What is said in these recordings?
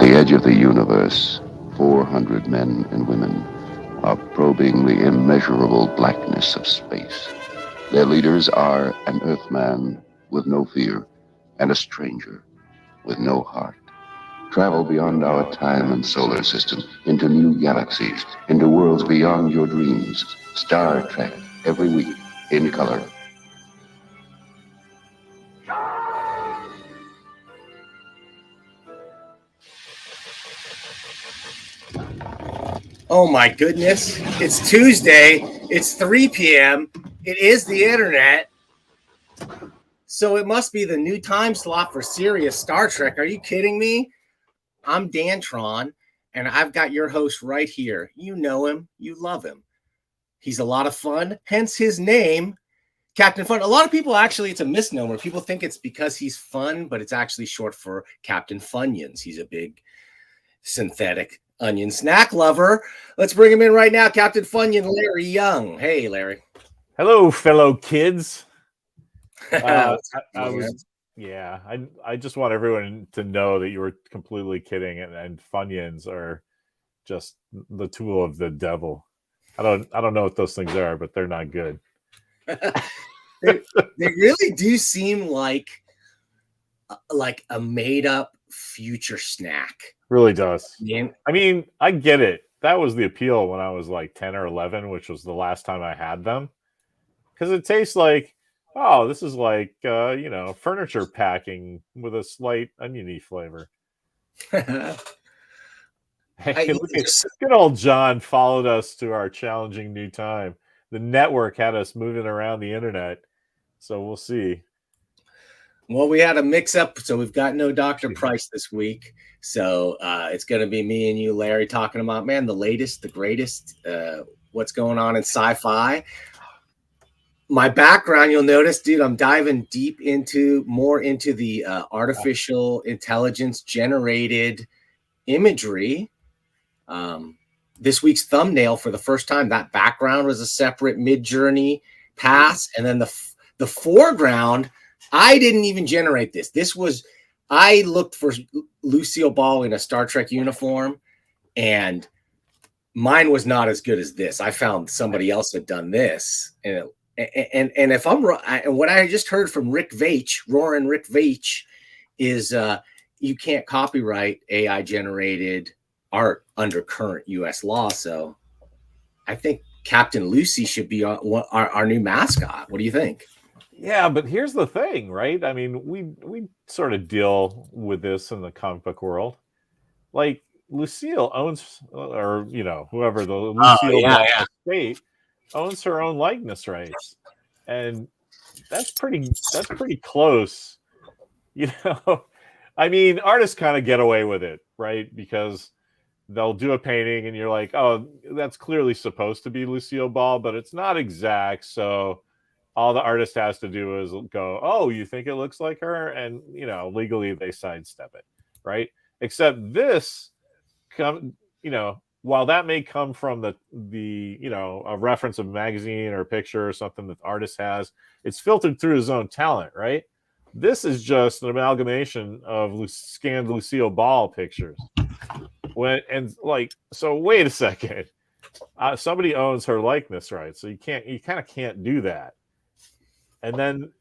the edge of the universe, 400 men and women are probing the immeasurable blackness of space. Their leaders are an Earthman with no fear and a stranger with no heart. Travel beyond our time and solar system, into new galaxies, into worlds beyond your dreams. Star Trek, every week, in color. Oh my goodness. It's Tuesday. It's 3 p.m. It is the internet. So it must be the new time slot for serious Star Trek. Are you kidding me? I'm Dantron, and I've got your host right here. You know him. You love him. He's a lot of fun, hence his name, Captain Fun. A lot of people actually, it's a misnomer. People think it's because he's fun, but it's actually short for Captain Funyuns. He's a big synthetic onion snack lover. Let's bring him in right now, Captain Funyun, Larry Young. Hey, Larry. Hello, fellow kids. I just want everyone to know that you were completely kidding, and Funyuns are just the tool of the devil. I don't know what those things are, but they're not good. they really do seem like a made up future snack. Really does. Yeah. I mean, I get it. That was the appeal when I was like 10 or 11, which was the last time I had them. Because it tastes like, oh, this is like, furniture packing with a slight oniony flavor. Hey, look at good old John followed us to our challenging new time. The network had us moving around the internet. So we'll see. Well, we had a mix-up, so we've got no Dr. Price this week. So it's going to be me and you, Larry, talking about, man, the latest, the greatest, what's going on in sci-fi. My background, you'll notice, dude, I'm diving deep into the artificial intelligence-generated imagery. This week's thumbnail, for the first time, that background was a separate Mid-Journey pass, and then the foreground, I didn't even generate this. I looked for Lucille Ball in a Star Trek uniform, and mine was not as good as this. I found somebody else had done this, and if I'm wrong, and what I just heard from Rick Veitch, Roaring Rick Veitch, is you can't copyright AI generated art under current U.S. law. So I think Captain Lucy should be our new mascot. What do you think? Yeah, but here's the thing, right? I mean, we sort of deal with this in the comic book world. Like Lucille owns, or whoever the Lucille Ball estate owns her own likeness rights, and that's pretty close. I mean, artists kind of get away with it, right? Because they'll do a painting, and you're like, oh, that's clearly supposed to be Lucille Ball, but it's not exact, so all the artist has to do is go, oh, you think it looks like her? And, legally they sidestep it, right? Except this, while that may come from a reference of a magazine or a picture or something that the artist has, it's filtered through his own talent, right? This is just an amalgamation of scanned Lucille Ball pictures. So wait a second. Somebody owns her likeness, right? So you kind of can't do that. And then,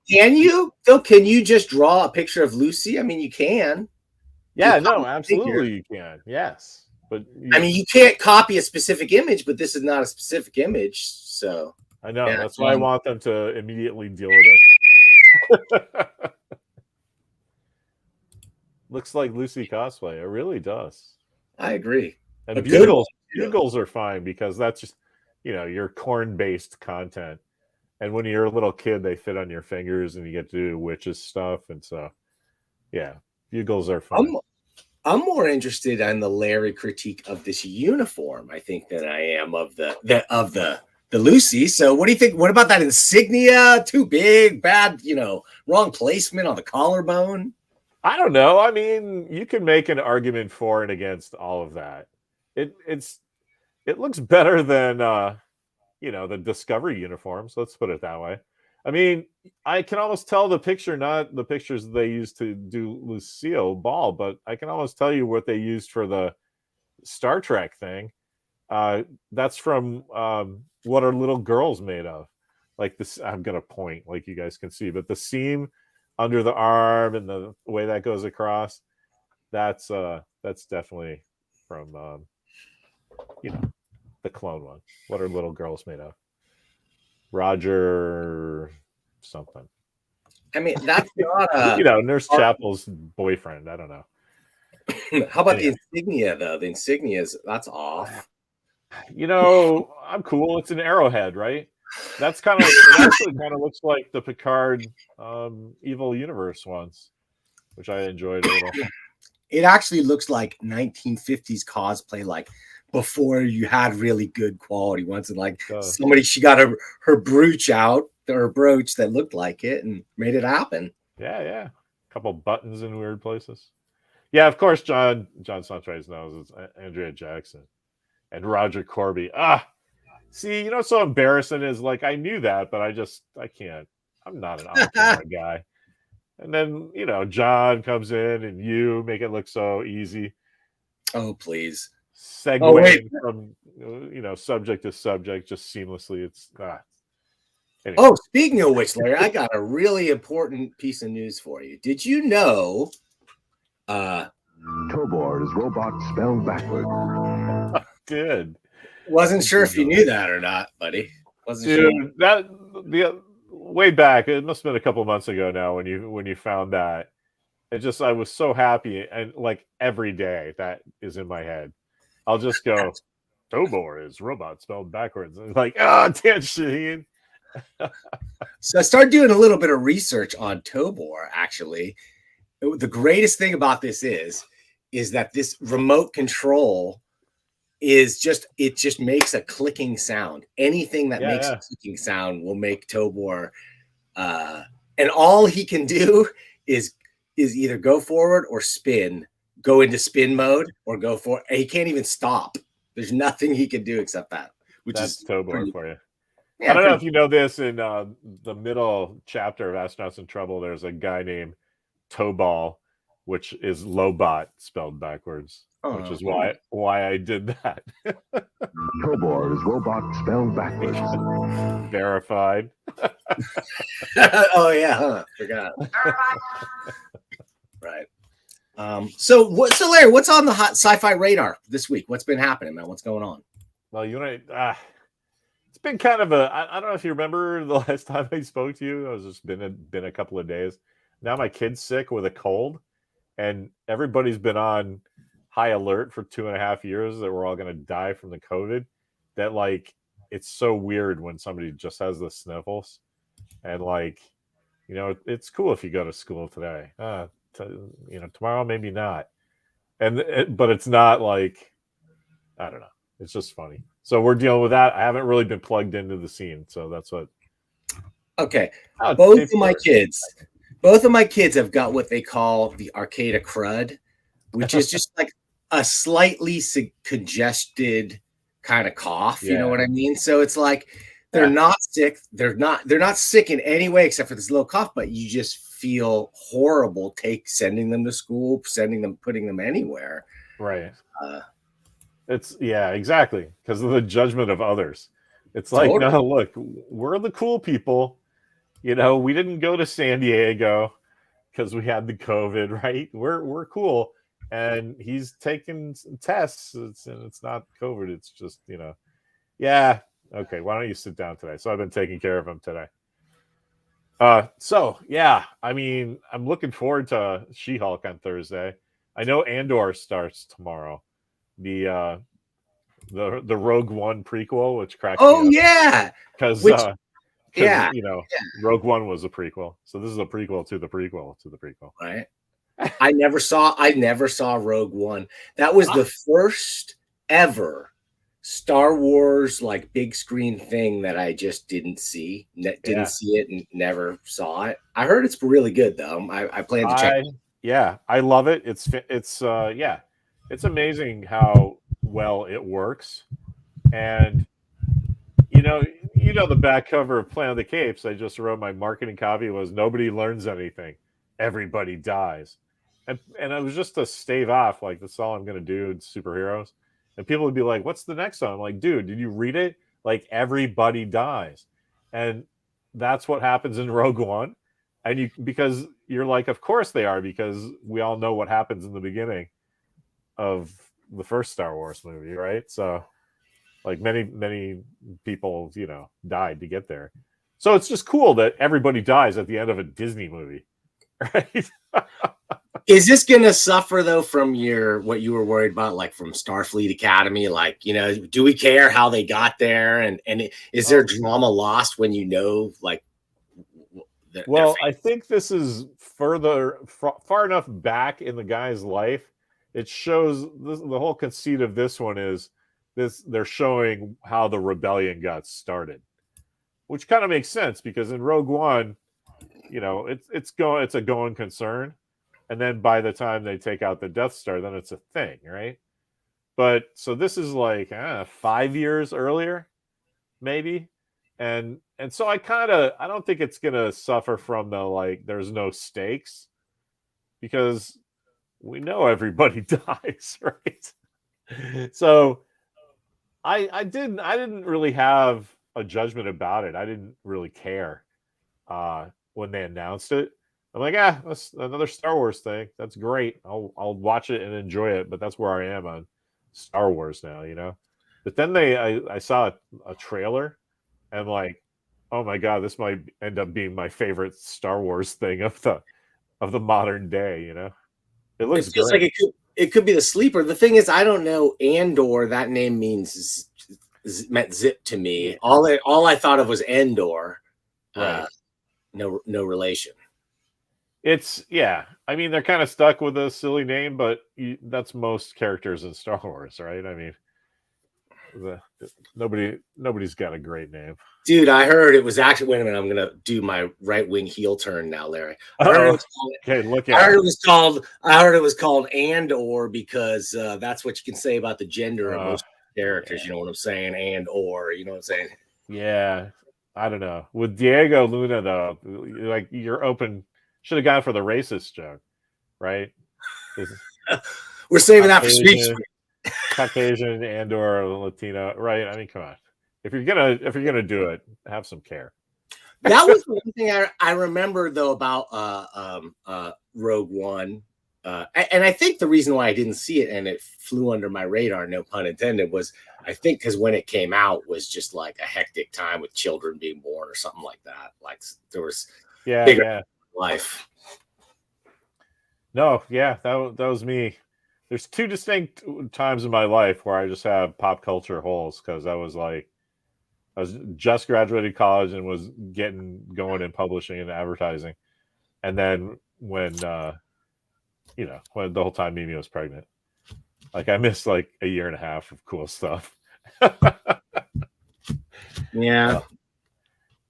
can you? Though, can you just draw a picture of Lucy? I mean, you can. Yeah, no, absolutely, you can. Yes, but you can't copy a specific image, but this is not a specific image, so I know that's why I want them to immediately deal with it. Looks like Lucy cosplay. It really does. I agree. And bugles are fine because that's just your corn-based content. And when you're a little kid, they fit on your fingers, and you get to do witches stuff. And so, yeah, bugles are fun. I'm more interested in the Larry critique of this uniform, I think, than I am of the Lucy. So, what do you think? What about that insignia? Too big, bad, wrong placement on the collarbone. I don't know. I mean, you can make an argument for and against all of that. It looks better than the Discovery uniforms. Let's put it that way. I mean, I can almost tell the picture, not the pictures they used to do Lucille Ball, but I can almost tell you what they used for the Star Trek thing. That's from What Are Little Girls Made Of? Like this, I'm gonna point like you guys can see, but the seam under the arm and the way that goes across, that's definitely from the clone one. What Are Little Girls Made Of? Roger something. I mean, that's not Nurse Chapel's boyfriend. I don't know. How about the insignia though? The insignias, that's off. I'm cool. It's an arrowhead, right? It actually kind of looks like the Picard Evil Universe ones, which I enjoyed a little. It actually looks like 1950s cosplay, like before you had really good quality ones, and like she got her brooch out, or brooch that looked like it, and made it happen. Yeah. A couple buttons in weird places. Yeah, of course, John Sunrise knows it's Andrea Jackson and Roger Corby. See, what's so embarrassing is like I knew that, but I can't. I'm not an on-camera guy. And then John comes in, and you make it look so easy. Oh, please. Segueing from subject to subject just seamlessly. It's anyway. Oh, speaking of which, Larry, I got a really important piece of news for you. Did you know? Tobor is robot spelled backward. Did. Wasn't sure if you knew that or not, buddy. Dude, that the way back, it must have been a couple months ago now when you found that. I was so happy, and like every day that is in my head. I'll just go, Tobor is robot spelled backwards. And like, Dan Shaheen. So I started doing a little bit of research on Tobor, actually. The greatest thing about this is that this remote control is just makes a clicking sound. Anything that makes a clicking sound will make Tobor, and all he can do is either go forward or spin, go into spin mode, or go for. He can't even stop. There's nothing he can do except that. That's Tobor for you. Yeah, I don't know if you know this. In the middle chapter of Astronauts in Trouble, there's a guy named Tobal, which is Lobot spelled backwards, which is why I did that. Tobor is robot spelled backwards. Verified. Oh yeah, forgot. Right. So Larry, what's on the hot sci-fi radar this week? What's been happening, man? What's going on? Well, it's been kind of I don't know if you remember the last time I spoke to you. It's just been a couple of days. Now my kid's sick with a cold, and everybody's been on high alert for 2.5 years that we're all going to die from the COVID. That like it's so weird when somebody just has the sniffles, and like it's cool if you go to school today. Tomorrow maybe not, but it's not like I don't know. It's just funny. So we're dealing with that. I haven't really been plugged into the scene, so that's what. Okay, both of my kids have got what they call the Arcata crud, which is just like a slightly congested kind of cough. You know what I mean? So it's like they're not sick. They're not sick in any way except for this little cough, but you just feel horrible sending them to school, putting them anywhere. Right. It's exactly, because of the judgment of others. It's like, no, look, we're the cool people. We didn't go to San Diego because we had the COVID, right? We're cool, and he's taking tests. It's not COVID. It's just okay. Why don't you sit down today? So I've been taking care of him today. I mean, I'm looking forward to She-Hulk on Thursday. I know Andor starts tomorrow. The Rogue One prequel, which cracked me up. Yeah, because Rogue One was a prequel, so this is a prequel to the prequel to the prequel. Right. I never saw Rogue One. That was the first ever Star Wars like big screen thing that I just didn't see. Didn't see it and never saw it. I heard it's really good though. I plan to check it. Yeah, I love it. It's amazing how well it works. And you know, the back cover of Planet of the Capes, I just wrote my marketing copy was nobody learns anything, everybody dies, and it was just to stave off like that's all I'm gonna do in superheroes, and people would be like, "What's the next one?" I'm like, "Dude, did you read it? Like everybody dies," and that's what happens in Rogue One, and because you're like, of course they are, because we all know what happens in the beginning of the first Star Wars movie, right? So. Like many people, you know, died to get there. So it's just cool that everybody dies at the end of a Disney movie, right? Is this going to suffer, though, from what you were worried about, like from Starfleet Academy? Like, you know, do we care how they got there? And is there drama lost when you know, like... Well, I think this is far enough back in the guy's life. It shows the whole conceit of this one is they're showing how the rebellion got started, which kind of makes sense because in Rogue One, you know, it's a going concern, and then by the time they take out the Death Star, then it's a thing, right? But so this is like 5 years earlier, maybe, and so I don't think it's gonna suffer from the like there's no stakes because we know everybody dies, right? So. I didn't really have a judgment about it. I didn't really care when they announced it. I'm like, that's another Star Wars thing. That's great. I'll watch it and enjoy it. But that's where I am on Star Wars now, you know. But then I saw a trailer, and I'm like, oh my god, this might end up being my favorite Star Wars thing of the modern day, you know. It looks feels great. like it could be the sleeper. The thing is, I don't know. Andor, that name meant zip to me. All I thought of was Endor. Right. No relation. I mean, they're kind of stuck with a silly name, but that's most characters in Star Wars, right? I mean, nobody's got a great name. Dude, I heard it was actually. Wait a minute, I'm gonna do my right wing heel turn now, Larry. I heard it was called Andor because that's what you can say about the gender of most characters. Yeah. You know what I'm saying? Or, you know what I'm saying? Yeah, I don't know. With Diego Luna though, like you're open. Should have gone for the racist joke, right? We're saving that for speech. Caucasian and or Latino, right? I mean, come on. If you're gonna do it, have some care. That was one thing I remember though about Rogue One, and I think the reason why I didn't see it and it flew under my radar, no pun intended, was I think because when it came out was just like a hectic time with children being born or something like that. Like there was bigger life. No, yeah, that was me. There's two distinct times in my life where I just have pop culture holes because I was just graduated college and was getting going in publishing and advertising, and then when the whole time Mimi was pregnant, like I missed like a year and a half of cool stuff. Yeah,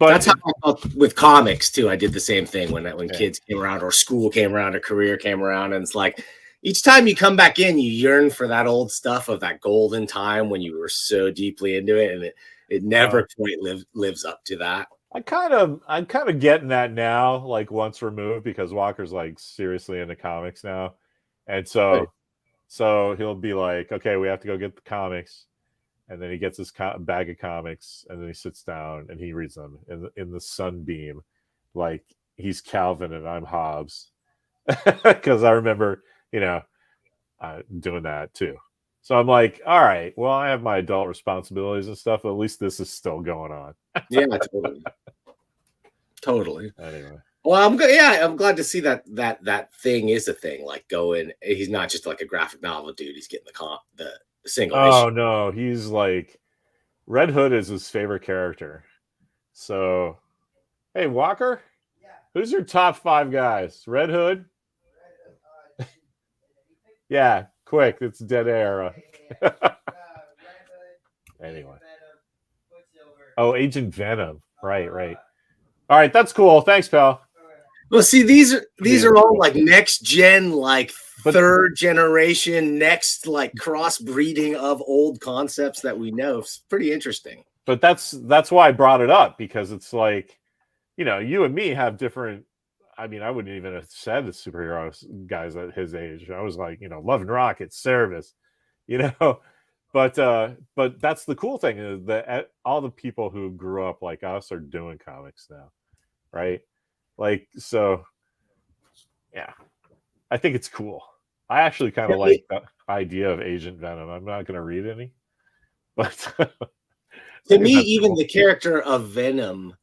but that's how I felt with comics too. I did the same thing when kids came around, or school came around, or career came around, and it's like. Each time you come back in, you yearn for that old stuff of that golden time when you were so deeply into it, and it never quite lives up to that. I'm kind of getting that now, like once removed, because Walker's like seriously into comics now, and so he'll be like, okay, we have to go get the comics, and then he gets his bag of comics, and then he sits down and he reads them in the sunbeam, like he's Calvin and I'm Hobbes, because I remember. Doing that too. So I'm like, all right, well, I have my adult responsibilities and stuff, but at least this is still going on. Yeah, totally. Anyway. Well, I'm glad to see that thing is a thing. Like he's not just like a graphic novel dude. He's getting the single issue. Oh no, he's like Red Hood is his favorite character. So, hey Walker, who's your top 5 guys? Red Hood. Yeah, quick. It's dead air. Anyway. Oh, Agent Venom. Right. All right, that's cool. Thanks, pal. Well, see, these are all like next gen, like third generation, next like crossbreeding of old concepts that we know. It's pretty interesting. But that's why I brought it up, because it's like, you and me have different. I mean, I wouldn't even have said the superhero guys at his age. I was like, Love and Rocket, Service, But that's the cool thing, is that all the people who grew up like us are doing comics now, right? Like, so, yeah, I think it's cool. I actually kind of like the idea of Agent Venom. I'm not going to read any, but to me, even the character of Venom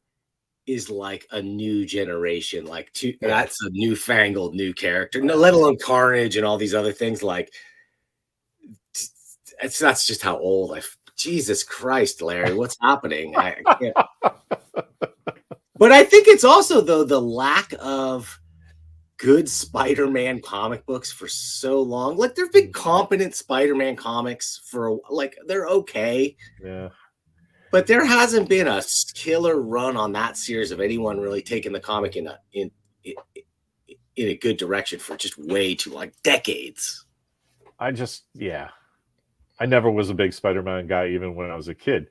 is like a new generation. Like, that's a newfangled new character. No, let alone Carnage and all these other things. Like, that's just how old Jesus Christ, Larry, what's happening? I can't. But I think it's also, though, the lack of good Spider-Man comic books for so long. Like, there've been competent Spider-Man comics they're okay. Yeah. But there hasn't been a killer run on that series of anyone really taking the comic in a good direction for just way too decades. I never was a big Spider-Man guy, even when I was a kid.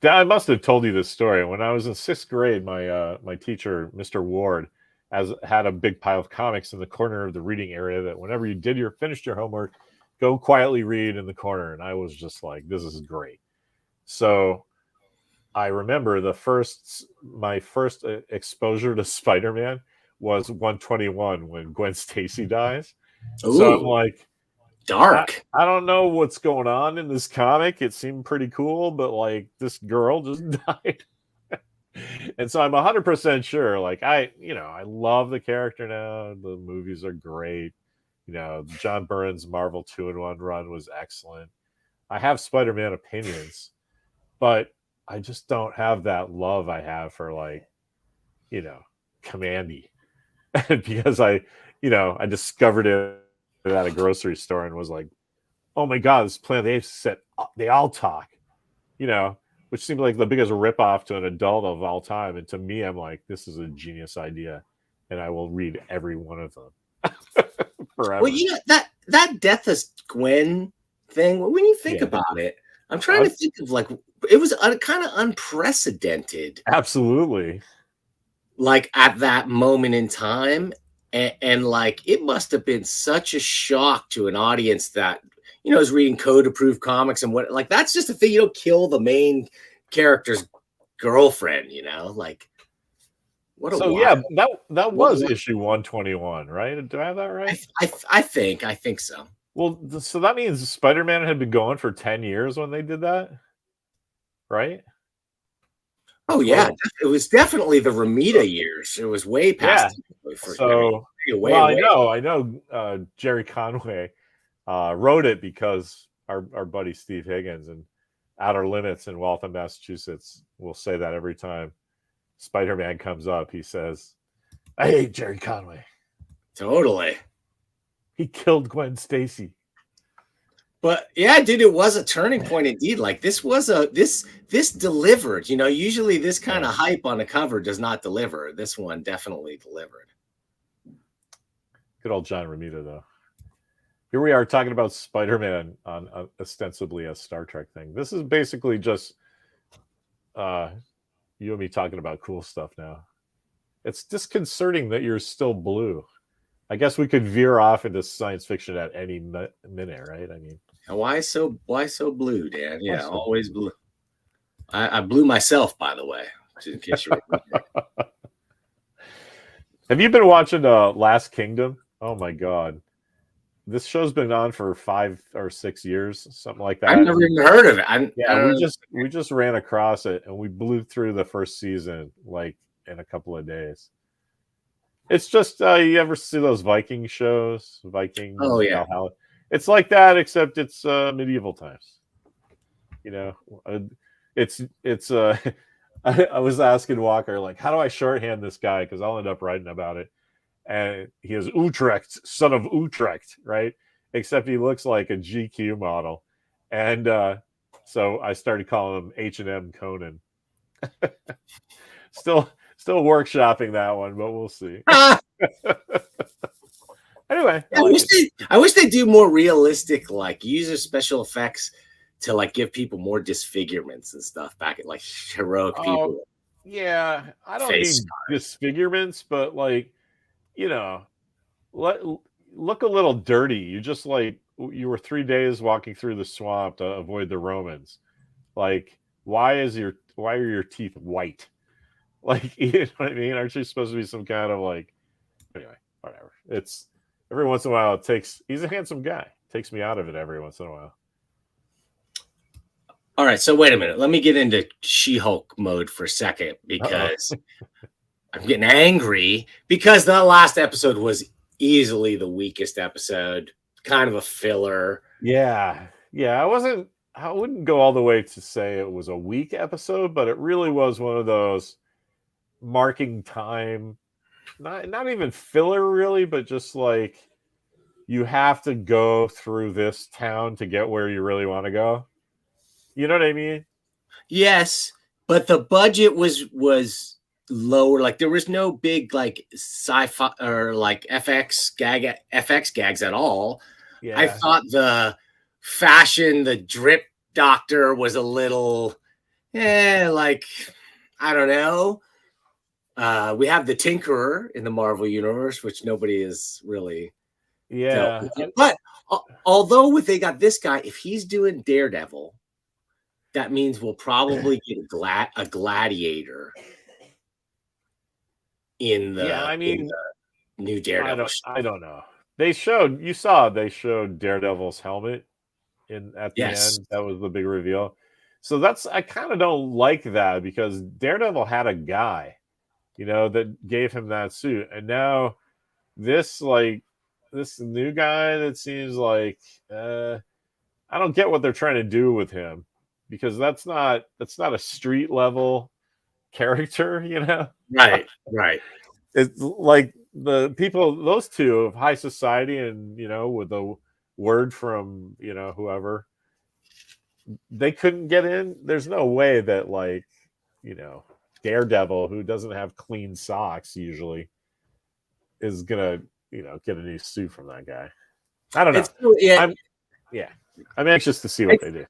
I must have told you this story. When I was in 6th grade, my teacher, Mr. Ward, had a big pile of comics in the corner of the reading area that whenever you finished your homework, go quietly read in the corner. And I was just like, this is great. So I remember my first exposure to Spider-Man was 121, when Gwen Stacy dies. Ooh, so I'm like, dark. I don't know what's going on in this comic. It seemed pretty cool, but like, this girl just died. And so I'm 100% sure, like, I love the character now. The movies are great. John Byrne's Marvel 2-in-1 run was excellent. I have Spider-Man opinions, but I just don't have that love I have for, like, Commandy. Because I discovered it at a grocery store and was like, oh my God, this Planet of the Apes set, they all talk, which seemed like the biggest ripoff to an adult of all time. And to me, I'm like, this is a genius idea, and I will read every one of them forever. Well, that Death of Gwen thing, when you think about it, I'm trying to think of, like, it was kind of unprecedented. Absolutely. Like, at that moment in time. And like, it must have been such a shock to an audience that, is reading code-approved comics and what, like, that's just a thing. You don't kill the main character's girlfriend, like, what a wild. Yeah, that was issue 121, right? Do I have that right? I think so. Well, so that means Spider-Man had been going for 10 years when they did that, right? Oh yeah, it was definitely the Romita years. It was way past. I know Jerry Conway wrote it because our buddy Steve Higgins and Outer Limits in Waltham, Massachusetts, will say that every time Spider-Man comes up. He says, "I hate Jerry Conway." Totally. He killed Gwen Stacy. But yeah, dude, it was a turning point indeed. Like, this was this delivered. Usually this kind of hype on the cover does not deliver. This one definitely delivered. Good old John Romita, though. Here we are talking about Spider-Man on ostensibly a Star Trek thing. This is basically just you and me talking about cool stuff now. It's disconcerting that you're still blue. I guess we could veer off into science fiction at any minute, right? I mean, why so blue, Dan? Yeah, always blue. I blew myself, by the way, in case you remember. Have you been watching Last Kingdom? Oh my God, this show's been on for 5 or 6 years, something like that. I've never even heard of it. We just ran across it and we blew through the first season like in a couple of days. It's just you ever see those Viking shows? Vikings. Oh yeah. Valhalla? It's like that, except it's medieval times. It's I was asking Walker, like, how do I shorthand this guy? Because I'll end up writing about it. And he is Utrecht, son of Utrecht, right? Except he looks like a GQ model. And so I started calling him H&M Conan. Still workshopping that one, but we'll see. Anyway, I wish they do more realistic, like, user special effects to like give people more disfigurements and stuff back at like heroic people. Yeah, I don't mean disfigurements, but like, you know, look a little dirty. You just like you were 3 days walking through the swamp to avoid the Romans. Like, why are your teeth white? Like, you know what I mean? Aren't you supposed to be some kind of like, anyway, whatever. It's every once in a while he's a handsome guy. Takes me out of it every once in a while. All right, so wait a minute. Let me get into She-Hulk mode for a second because I'm getting angry because the last episode was easily the weakest episode, kind of a filler. Yeah. I wouldn't go all the way to say it was a weak episode, but it really was one of those marking time, not even filler really, but just like you have to go through this town to get where you really want to go. You know what I mean? Yes, but the budget was lower. Like there was no big like sci-fi or like FX gags at all. Yeah. I thought the fashion, the drip doctor was a little, like I don't know. We have the Tinkerer in the Marvel universe, which nobody is really. Yeah, but although they got this guy, if he's doing Daredevil. That means we'll probably get a gladiator in the, in the new Daredevil. I don't know. They showed Daredevil's helmet at the end. That was the big reveal. So I kind of don't like that because Daredevil had a guy, that gave him that suit, and now this new guy that seems like I don't get what they're trying to do with him. Because that's not a street level character, Right. It's like the people, those two of high society, and with a word from whoever, they couldn't get in. There's no way that Daredevil, who doesn't have clean socks usually, is gonna get a new suit from that guy. I don't know. I'm anxious to see what they do.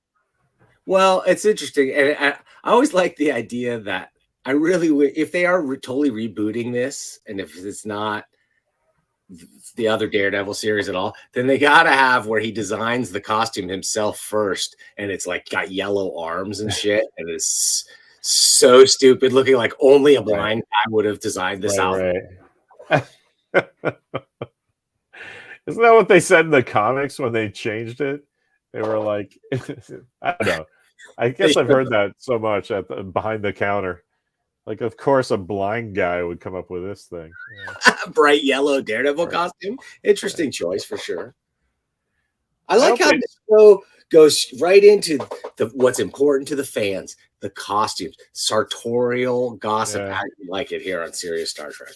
Well, it's interesting, and I always like the idea that if they are totally rebooting this, and if it's not the other Daredevil series at all, then they gotta have where he designs the costume himself first, and it's like got yellow arms and shit, and it's so stupid looking, like only a blind guy would have designed this outfit. Right. Isn't that what they said in the comics when they changed it? They were like, I don't know. I guess I've heard that so much behind the counter. Like, of course, a blind guy would come up with this thing. Yeah. Bright yellow Daredevil costume. Interesting choice for sure. I like how this show goes right into what's important to the fans: the costumes, sartorial gossip. Yeah. How do you like it here on Serious Star Trek?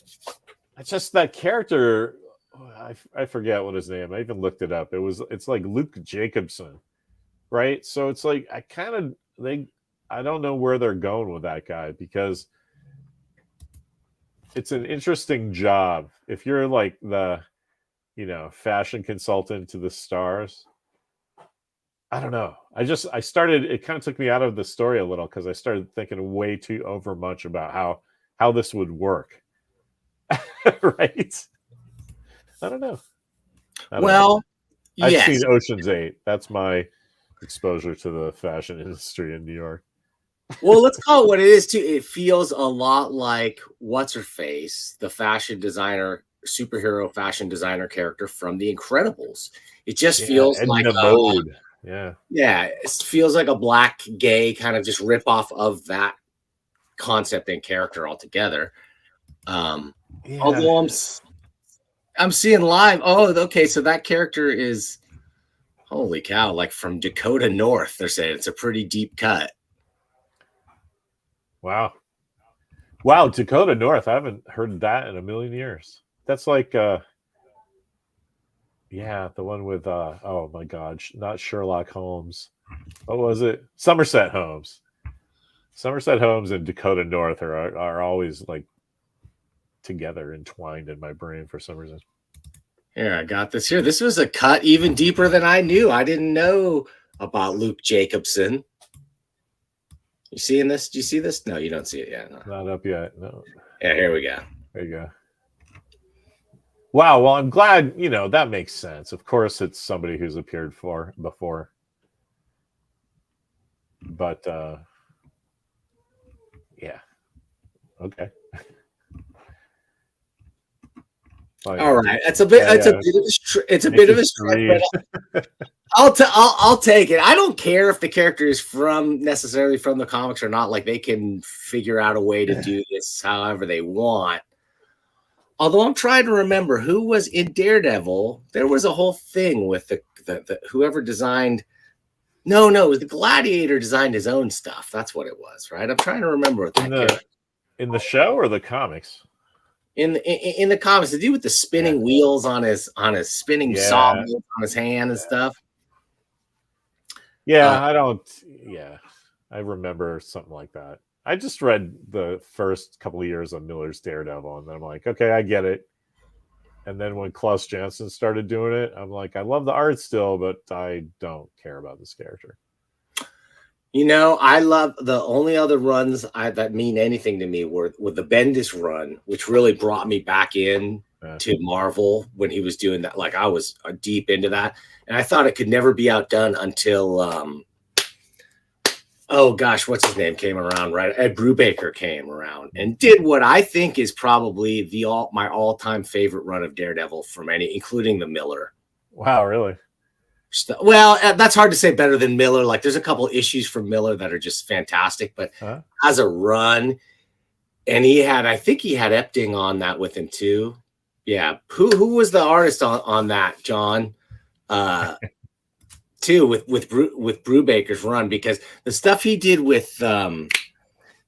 It's just that character. I forget what his name. I even looked it up. It's like Luke Jacobson. Right. So it's like I don't know where they're going with that guy because it's an interesting job. If you're like the, fashion consultant to the stars, I don't know. It kind of took me out of the story a little because I started thinking way too over much about how this would work. Right. I don't know. I've seen Ocean's 8. That's my exposure to the fashion industry in New York. Well, let's call it what it is too. It feels a lot like what's her face, the superhero fashion designer character from The Incredibles. It just feels like it feels like a black gay kind of just rip off of that concept and character altogether. Although I'm seeing live. Oh, okay. So that character is, holy cow, like from Dakota North. They're saying it's a pretty deep cut. Wow. Dakota North. I haven't heard that in a million years. That's like, the one with, oh my God, not Sherlock Holmes. What was it? Somerset Holmes. Somerset Holmes and Dakota North are always like together, entwined in my brain for some reason. Here, I got this here. This was a cut even deeper than I knew. I didn't know about Luke Jacobson. You seeing this? Do you see this? No, you don't see it yet. No. Not up yet. No. Yeah, here we go. There you go. Wow. Well, I'm glad, that makes sense. Of course, it's somebody who's appeared before. But, yeah. Okay. Oh, yeah. All right. It's a bit of a stretch, but I'll take it. I don't care if the character is necessarily from the comics or not. Like, they can figure out a way to do this however they want. Although I'm trying to remember who was in Daredevil. There was a whole thing with the whoever designed. No, it was the Gladiator designed his own stuff. That's what it was, right? I'm trying to remember what in the show or the comics. In the comics, the dude with the spinning wheels on his spinning saw on his hand and stuff. Yeah, I remember something like that. I just read the first couple of years of Miller's Daredevil, and then I'm like, okay, I get it. And then when Klaus Janson started doing it, I'm like, I love the art still, but I don't care about this character. I love the only other runs that mean anything to me were the Bendis run, which really brought me back in to Marvel when he was doing that. Like, I was deep into that, and I thought it could never be outdone until oh gosh, what's his name came around, right? Ed Brubaker came around and did what I think is probably my all-time favorite run of Daredevil from including the Miller. Wow, really? Well, that's hard to say better than Miller. Like, there's a couple issues from Miller that are just fantastic, but as a run, and I think he had Epting on that with him too. Yeah. Who was the artist on that, John? Too with Brubaker's run, because the stuff he did with the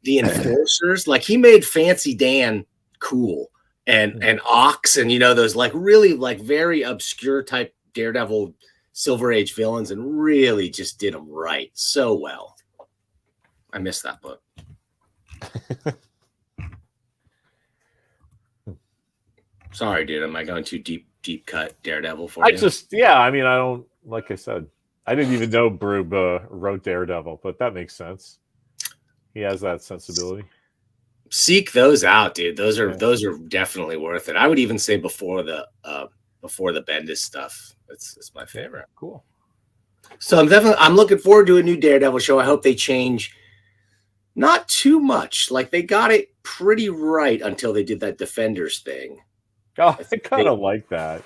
Enforcers, like, he made Fancy Dan cool and Ox and those like really like very obscure type Daredevil Silver Age villains, and really just did them right so well. I missed that book. Sorry, dude. Am I going too deep cut Daredevil for you? I don't, like I said, I didn't even know Brub wrote Daredevil, but that makes sense. He has that sensibility. Seek those out, dude. Those are definitely worth it. I would even say before the Bendis stuff. It's my favorite. Cool. So I'm looking forward to a new Daredevil show. I hope they change not too much. Like, they got it pretty right until they did that Defenders thing. Oh, I kind of like that.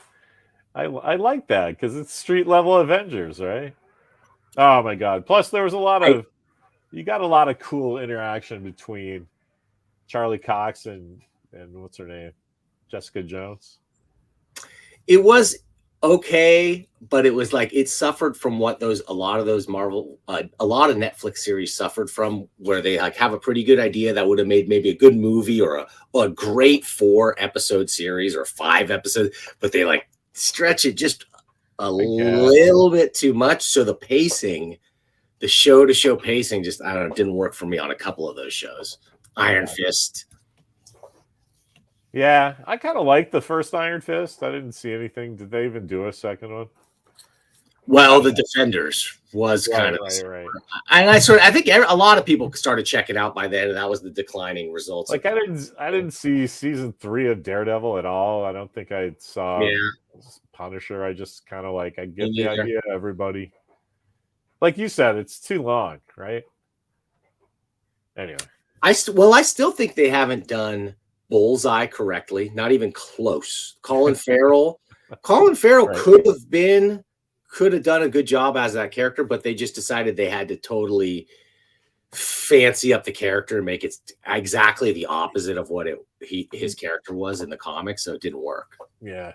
I like that because it's street level Avengers, right? Oh my god! Plus, there was you got a lot of cool interaction between Charlie Cox and what's her name, Jessica Jones. It was okay, but it was like it suffered from what a lot of Netflix series suffered from, where they like have a pretty good idea that would have made maybe a good movie or a great 4-episode series or 5 episodes, but they like stretch it just a little bit too much. So the pacing, the show to show pacing, just didn't work for me on a couple of those shows. Iron Fist. Yeah, I kind of liked the first Iron Fist. I didn't see anything. Did they even do a second one? Well, the Defenders was kind of right. And I think a lot of people started checking out by then, and that was the declining results. Like, I didn't see season 3 of Daredevil at all. I don't think I saw Punisher. I just kind of like, I get the idea, everybody. Like you said, it's too long, right? Anyway, I still think they haven't done Bullseye correctly. Not even close. Colin Farrell right. could have done a good job as that character, but they just decided they had to totally fancy up the character and make it exactly the opposite of what his character was in the comics, so it didn't work. Yeah.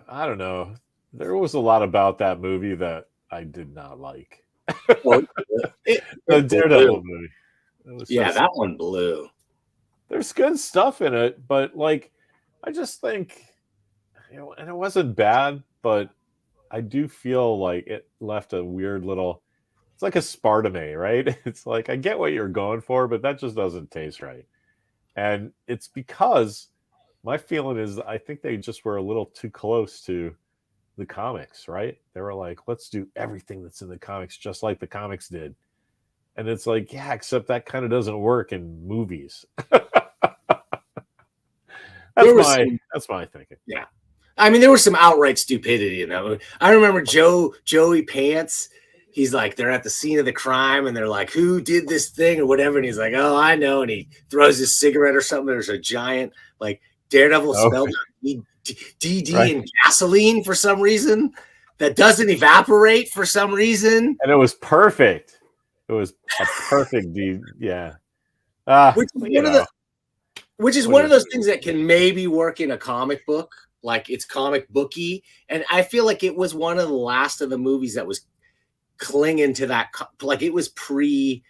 I don't know. There was a lot about that movie that I did not like. The Daredevil movie. That one blew. There's good stuff in it, but like, I just think, and it wasn't bad, but I do feel like it left a weird little. It's like a Spartame, right? It's like, I get what you're going for, but that just doesn't taste right. And it's because my feeling is I think they just were a little too close to the comics, right? They were like, let's do everything that's in the comics just like the comics did. And it's like, yeah, except that kind of doesn't work in movies. That's my thinking. Yeah. I mean, there was some outright stupidity in that movie. I remember Joey Pants. He's like, they're at the scene of the crime and they're like, who did this thing or whatever? And he's like, oh, I know. And he throws his cigarette or something. There's a giant, like, Daredevil spelled DD Right. and gasoline for some reason that doesn't evaporate for some reason. And it was perfect. It was a perfect D. Yeah. Which is one of those things that can maybe work in a comic book. Like it's comic booky. And I feel like it was one of the last of the movies that was clinging to that. Like it was pre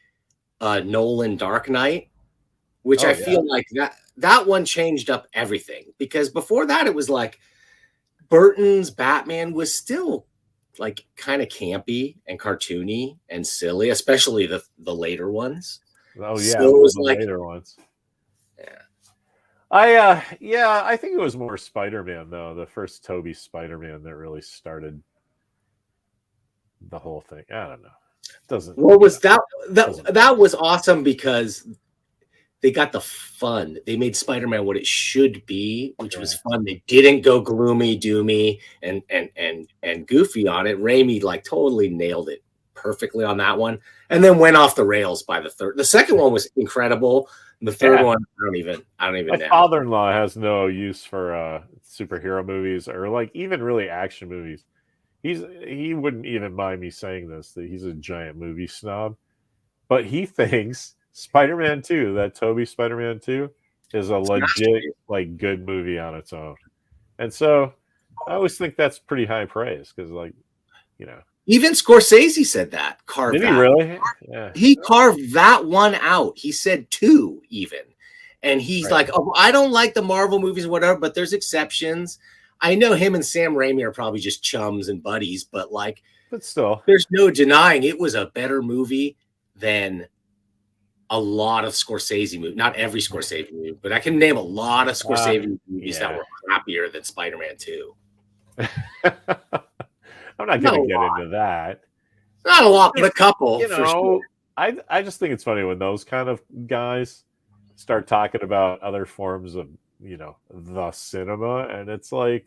Nolan Dark Knight, which I feel like that one changed up everything, because before that it was like Burton's Batman was still like kind of campy and cartoony and silly, especially the later ones. Oh yeah, so it was the like later ones. Yeah. I think it was more Spider-Man though. The first Tobey Spider-Man that really started the whole thing. I don't know. What was that? That was awesome because they got the fun. They made Spider-Man what it should be, which was fun. They didn't go gloomy, doomy, and goofy on it. Raimi like totally nailed it perfectly on that one, and then went off the rails by the third. The second one was incredible. The third one, I don't even My know. father-in-law has no use for superhero movies or like even really action movies. He wouldn't even mind me saying this, that he's a giant movie snob, but he thinks Spider-Man 2, that Tobey Spider-Man 2, is a legit like good movie on its own. And so I always think that's pretty high praise because, like, you know, even Scorsese said that. Did he really? Yeah. He carved that one out. He said 2 even. And he's like, oh, I don't like the Marvel movies or whatever, but there's exceptions. I know him and Sam Raimi are probably just chums and buddies, but like, but still, there's no denying it was a better movie than a lot of Scorsese movies. Not every Scorsese movie, but I can name a lot of Scorsese movies that were happier than Spider-Man 2. I'm not going to get into that. Not a lot, but a couple. You know, sure. I just think it's funny when those kind of guys start talking about other forms of, you know, the cinema, and it's like,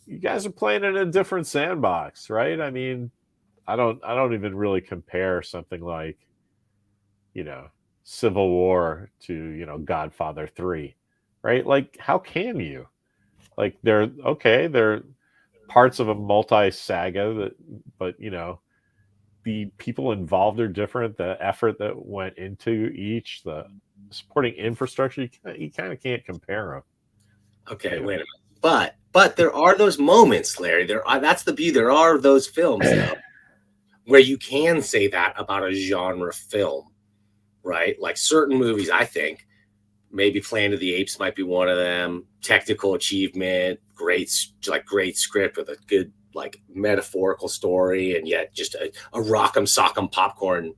you guys are playing in a different sandbox, right? I mean, I don't even really compare something like, you know, Civil War to, you know, Godfather 3, right? Like, how can you? Like, they're parts of a multi-saga, but you know, the people involved are different. The effort that went into each, the supporting infrastructure, you kind of can't compare them. Okay, wait a minute. But there are those moments, Larry. That's the beauty. There are those films though, where you can say that about a genre film, right? Like certain movies, I think maybe Planet of the Apes might be one of them. Technical achievement, great script with a good like metaphorical story, and yet just a rock'em sock'em popcorn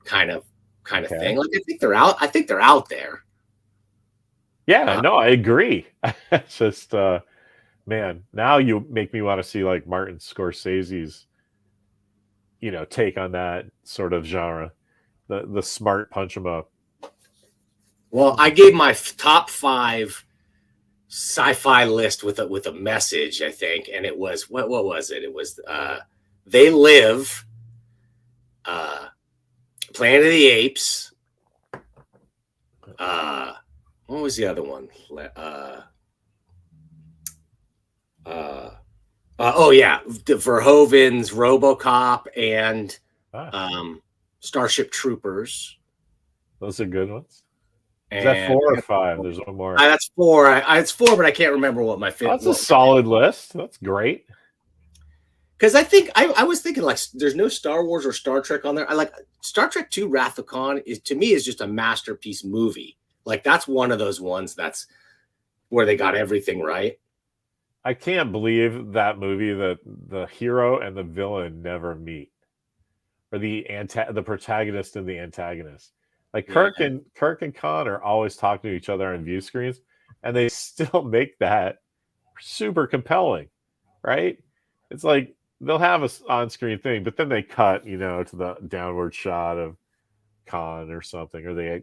kind of thing. Like I think they're out there. Yeah, no, I agree. It's just man, now you make me want to see like Martin Scorsese's, you know, take on that sort of genre. The smart punch 'em up. Well, I gave my top 5 sci-fi list with a message, I think, and it was what was it? It was They Live, Planet of the Apes. What was the other one? Oh yeah, the Verhoeven's RoboCop and Starship Troopers. Those are good ones. Is that 4 or 5? There's one more. That's 4. It's 4, but I can't remember what my fifth. That's a solid list. That's great. Because I think I was thinking like there's no Star Wars or Star Trek on there. I like Star Trek 2 Wrath of Khan is just a masterpiece movie. Like that's one of those ones that's where they got everything right. I can't believe that movie that the hero and the villain never meet, or the protagonist and the antagonist. Like Kirk and Khan are always talking to each other on view screens, and they still make that super compelling, right? it's like they'll have a on-screen thing, but then they cut, to the downward shot of Khan or something, or they,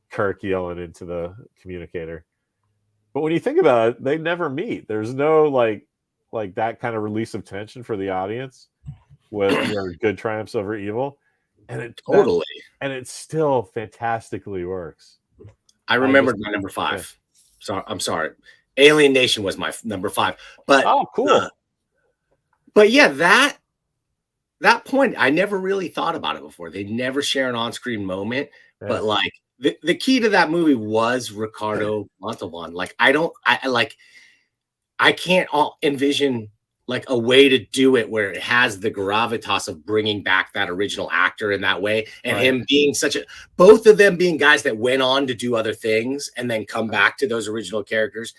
Kirk yelling into the communicator. But when you think about it, they never meet. There's no like that kind of release of tension for the audience where good triumphs over evil, and it still fantastically works. I remembered my number 5. Yeah. So I'm sorry, Alien Nation was my number 5. But cool. But yeah, that point, I never really thought about it before. They never share an on-screen moment, but like the key to that movie was Ricardo Montalban. Like I can't envision like a way to do it where it has the gravitas of bringing back that original actor in that way, and him being both of them being guys that went on to do other things and then come back to those original characters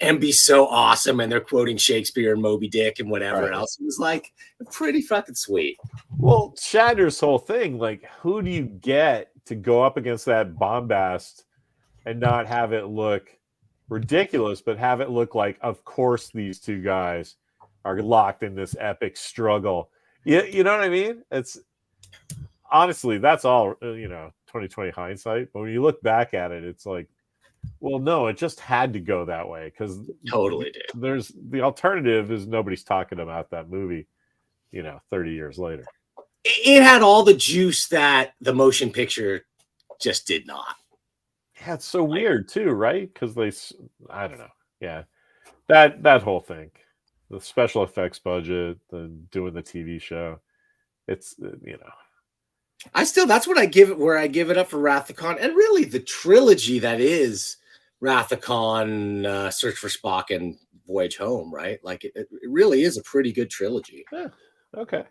and be so awesome. And they're quoting Shakespeare and Moby Dick and whatever else. It was like pretty fucking sweet. Well, Shatner's whole thing, like, who do you get to go up against that bombast and not have it look ridiculous, but have it look like, of course, these two guys are locked in this epic struggle. You know what I mean? It's honestly, that's all, 2020 hindsight. But when you look back at it, it's like, well, no, it just had to go that way because totally did. There's the alternative is nobody's talking about that movie, 30 years later. It had all the juice that the motion picture just did not. Yeah, it's so weird too, right? Because I don't know. Yeah, that whole thing, the special effects budget, doing the TV show, it's that's what I give it, where I give it up for Wrath of Khan, and really the trilogy that is Wrath of Khan, Search for Spock, and Voyage Home, right? Like it really is a pretty good trilogy. Yeah, okay.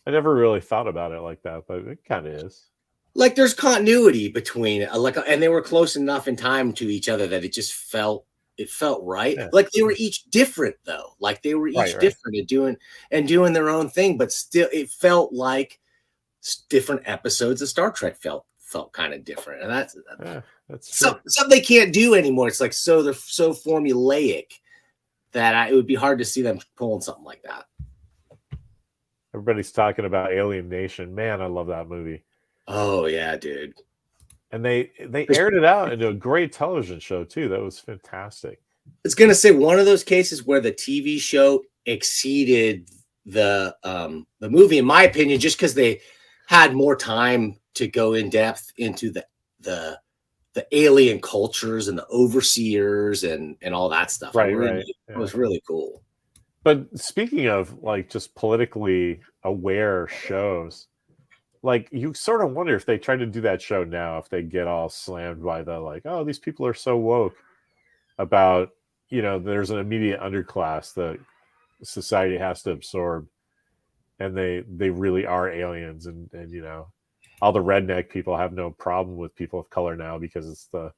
I never really thought about it like that, but it kind of is. Like there's continuity between and they were close enough in time to each other that it just felt right. Yeah. Like they were each different though. Like they were each different and doing their own thing, but still it felt like different episodes of Star Trek felt kind of different. And that's something they can't do anymore. It's like they're so formulaic that it would be hard to see them pulling something like that. Everybody's talking about Alien Nation. Man, I love that movie. Oh yeah, dude. And they aired it out into a great television show too. That was fantastic. It's gonna say one of those cases where the TV show exceeded the movie, in my opinion, just because they had more time to go in depth into the alien cultures and the overseers and all that stuff. It was really cool. But speaking of like just politically aware shows, like you sort of wonder if they try to do that show now, if they get all slammed by the like, oh, these people are so woke about, there's an immediate underclass that society has to absorb, and they really are aliens, and all the redneck people have no problem with people of color now because it's the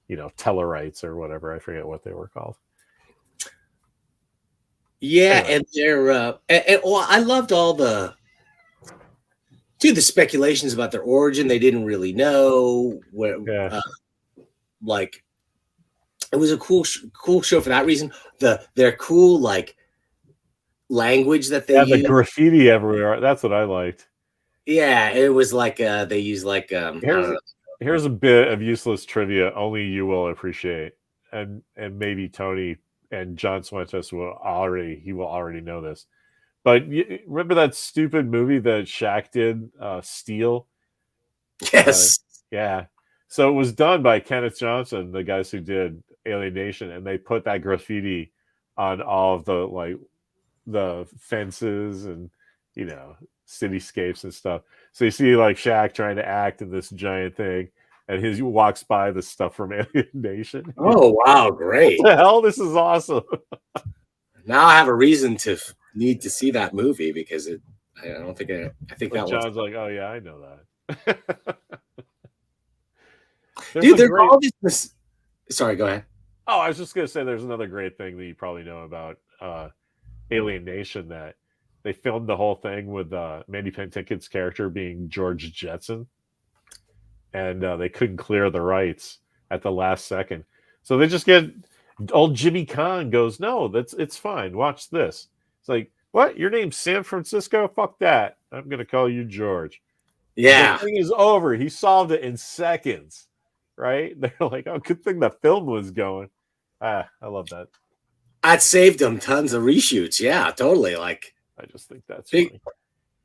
Tellarites or whatever, I forget what they were called. Yeah, anyway. And they're I loved all the speculations about their origin. They didn't really know where. Yeah. Like, it was a cool show for that reason. Their cool like language that they use. The graffiti everywhere. That's what I liked. Yeah, it was like they use like here's a bit of useless trivia only you will appreciate, and maybe Tony and John Suentos will already know this. But remember that stupid movie that Shaq did, Steel? Yes. Yeah. So it was done by Kenneth Johnson, the guys who did Alien Nation, and they put that graffiti on all of the fences and cityscapes and stuff. So you see like Shaq trying to act in this giant thing, and he walks by the stuff from Alien Nation. Oh wow, great! What the hell, this is awesome. Now I have a reason to need to see that movie because I think that John's like, oh yeah, I know that. Dude, there's all this. Sorry, go ahead. Oh, I was just gonna say there's another great thing that you probably know about Alien Nation, that they filmed the whole thing with Mandy Patinkin's character being George Jetson, and they couldn't clear the rights at the last second, so they just get Old Jimmy Kahn goes, no, it's fine. Watch this. It's like, what? Your name's San Francisco? Fuck that. I'm gonna call you George. Yeah. The thing is over. He solved it in seconds. Right? They're like, oh, good thing the film was going. I love that. That saved him tons of reshoots. Yeah, totally. Like, I just think that's big, funny.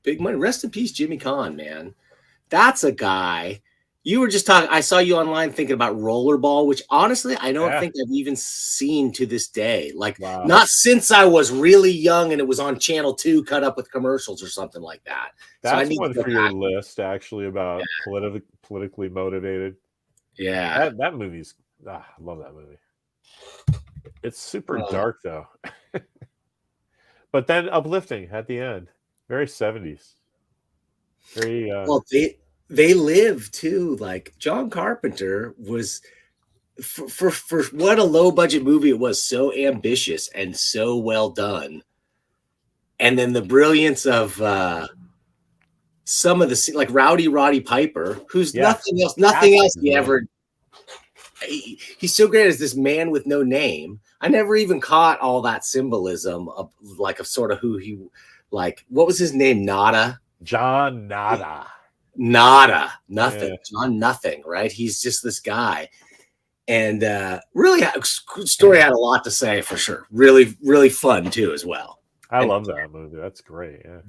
big money. Rest in peace, Jimmy Kahn, man. That's a guy. You were just talking. I saw you online thinking about Rollerball, which honestly, I don't think I've even seen to this day. Like, not since I was really young and it was on Channel 2 cut up with commercials or something like that. That's one for your list, actually, about politically motivated. Yeah. That movie's, I love that movie. It's super dark, though. But then uplifting at the end. Very 70s. Very. Well, they live too. Like John Carpenter was for what a low budget movie it was, so ambitious and so well done. And then the brilliance of some of the like Roddy Piper, who's nothing else he ever. He's so great as this man with no name. I never even caught all that symbolism of sort of who he like. What was his name? John Nada. Nothing. Yeah. John Nothing, right? He's just this guy. And really, story had a lot to say for sure. Really, really fun too, as well. I love that movie. That's great. Yeah.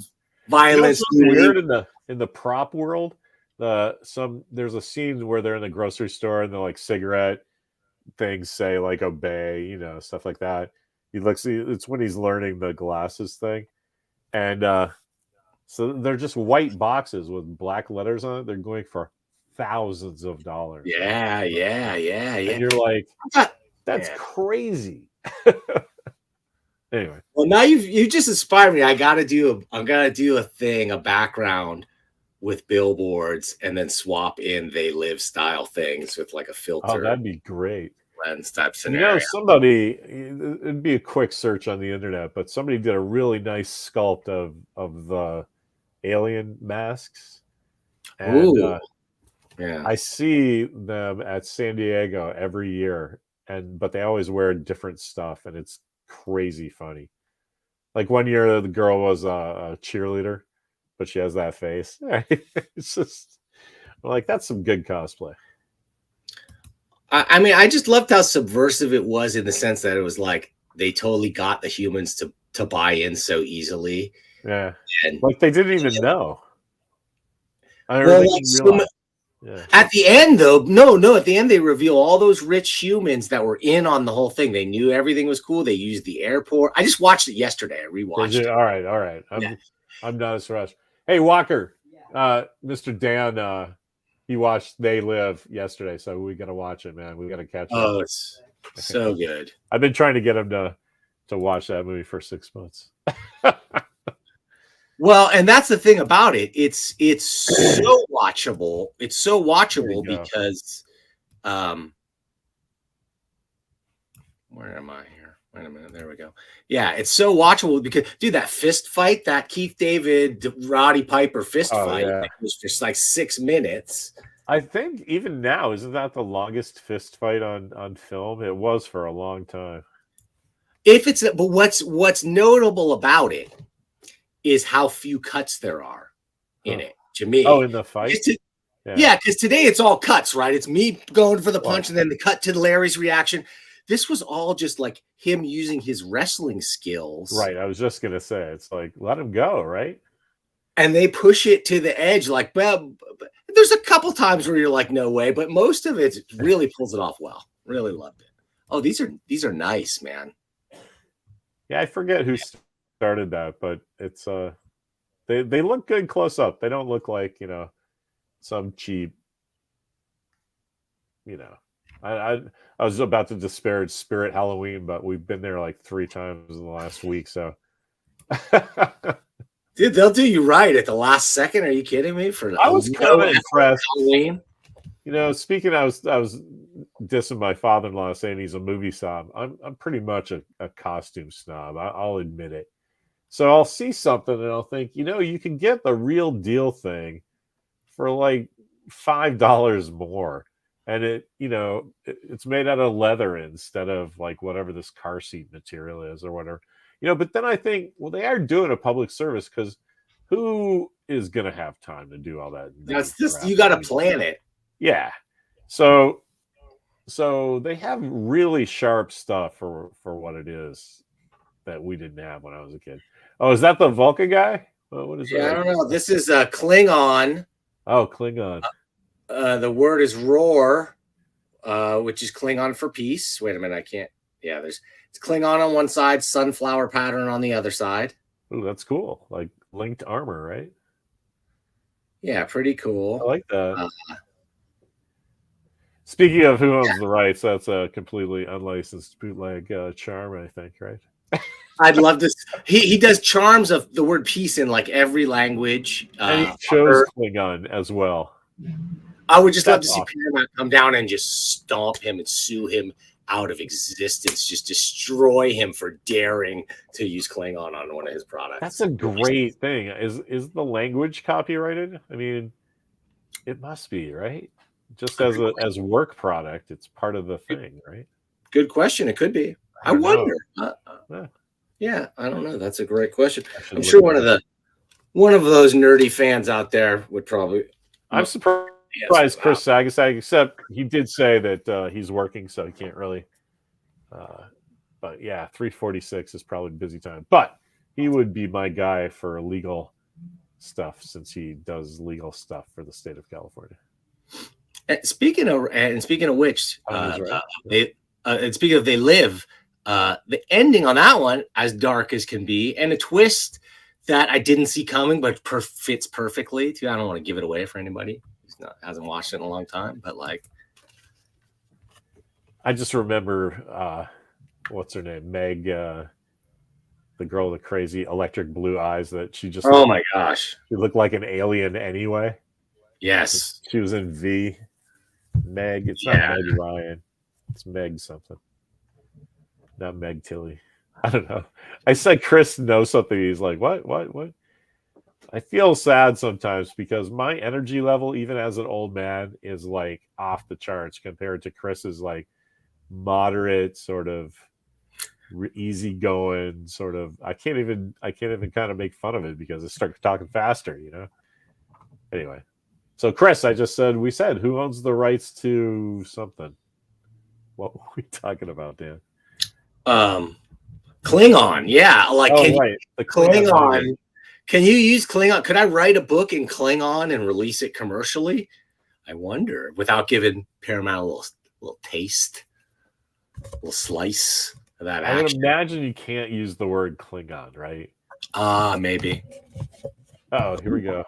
Violence. Weird in the prop world. There's a scene where they're in the grocery store and the like cigarette things say like obey, stuff like that. It's when he's learning the glasses thing. And so they're just white boxes with black letters on it. They're going for thousands of dollars. Yeah. And you're like, that's crazy. Anyway. Well, now you just inspired me. I'm gonna do a background with billboards and then swap in They Live style things with like a filter. Oh, that'd be great. Lens type scenario. It'd be a quick search on the internet, but somebody did a really nice sculpt of the alien masks. And I see them at San Diego every year, but they always wear different stuff, and it's crazy funny. Like one year the girl was a cheerleader, but she has that face. It's just like, that's some good cosplay. I mean, I just loved how subversive it was, in the sense that it was like they totally got the humans to buy in so easily. Yeah, and like they didn't even know. At the end, though, at the end they reveal all those rich humans that were in on the whole thing. They knew everything was cool. They used the airport. I just watched it yesterday. I rewatched it. All right. I'm not as rushed. Hey, Walker, Mr. Dan, he watched They Live yesterday, so we got to watch it, man. We got to catch up. Oh, it's so good. I've been trying to get him to watch that movie for 6 months. Well, and that's the thing about it. It's so watchable. It's so watchable because where am I here? Wait a minute. There we go. Yeah, it's so watchable because, dude, that fist fight, that Keith David, Roddy Piper fist fight, was for like 6 minutes. I think even now, isn't that the longest fist fight on film? It was for a long time. But what's notable about it is how few cuts there are in it, to me. Oh, in the fight? Yeah, because today it's all cuts, right? It's me going for the punch and then the cut to Larry's reaction. This was all just like him using his wrestling skills. Right, I was just going to say, it's like, let him go, right? And they push it to the edge. Like, well, there's a couple times where you're like, no way, but most of it really pulls it off well. Really loved it. Oh, these are nice, man. Yeah, I forget who started that, but it's they look good close up. They don't look like, some cheap, I was about to disparage Spirit Halloween, but we've been there like 3 times in the last week, so dude, they'll do you right at the last second. Are you kidding me? I was kind of impressed. Halloween. Speaking, I was dissing my father-in-law, saying he's a movie snob. I'm pretty much a costume snob. I'll admit it. So I'll see something and I'll think, you can get the real deal thing for like $5 more. and it's made out of leather instead of like whatever this car seat material is or whatever. But then I think, well, they are doing a public service, because who is going to have time to do all that? That's just, you got to plan it. Yeah. So they have really sharp stuff for what it is that we didn't have when I was a kid. Oh, is that the Vulca guy? What is that? I don't know. This is a Klingon. Oh, Klingon. The word is roar, which is Klingon for peace. Wait a minute, I can't. Yeah, it's Klingon on one side, sunflower pattern on the other side. Ooh, that's cool. Like linked armor, right? Yeah, pretty cool. I like that. Speaking of who owns the rights, that's a completely unlicensed bootleg charm, I think, right? I'd love to. He does charms of the word peace in like every language. And he chose Klingon as well. I would just love to see Paramount come down and just stomp him and sue him out of existence, just destroy him for daring to use Klingon on one of his products. That's a great thing. Is the language copyrighted? I mean, it must be, right? Just as a work product, it's part of the thing, right? Good question. It could be. I wonder. Yeah, I don't know. That's a great question. I'm sure one of those nerdy fans out there would probably. I'm surprised Chris Sagasag, except he did say that he's working, so he can't really. But yeah, 3:46 is probably busy time. But he would be my guy for legal stuff, since he does legal stuff for the state of California. And speaking of which, and speaking of They Live, the ending on that one, as dark as can be, and a twist that I didn't see coming, but fits perfectly too. I don't want to give it away for anybody who hasn't watched it in a long time, but like, I just remember what's her name, Meg, the girl with the crazy electric blue eyes that she just. Oh my gosh, she looked like an alien anyway. Yes, she was in V. Meg, it's not Meg Ryan, it's Meg something. Not Meg Tilly. I don't know. I said Chris knows something. He's like, what? I feel sad sometimes because my energy level, even as an old man, is like off the charts compared to Chris's like moderate, sort of easygoing, sort of. I can't even kind of make fun of it because I start talking faster, Anyway, so Chris, we said who owns the rights to something? What were we talking about, Dan? Klingon, yeah. Like, the Klingon. Can you use Klingon? Could I write a book in Klingon and release it commercially? I wonder, without giving Paramount a little taste, a little slice of that action. I would imagine you can't use the word Klingon, right? Maybe. Oh, here we go.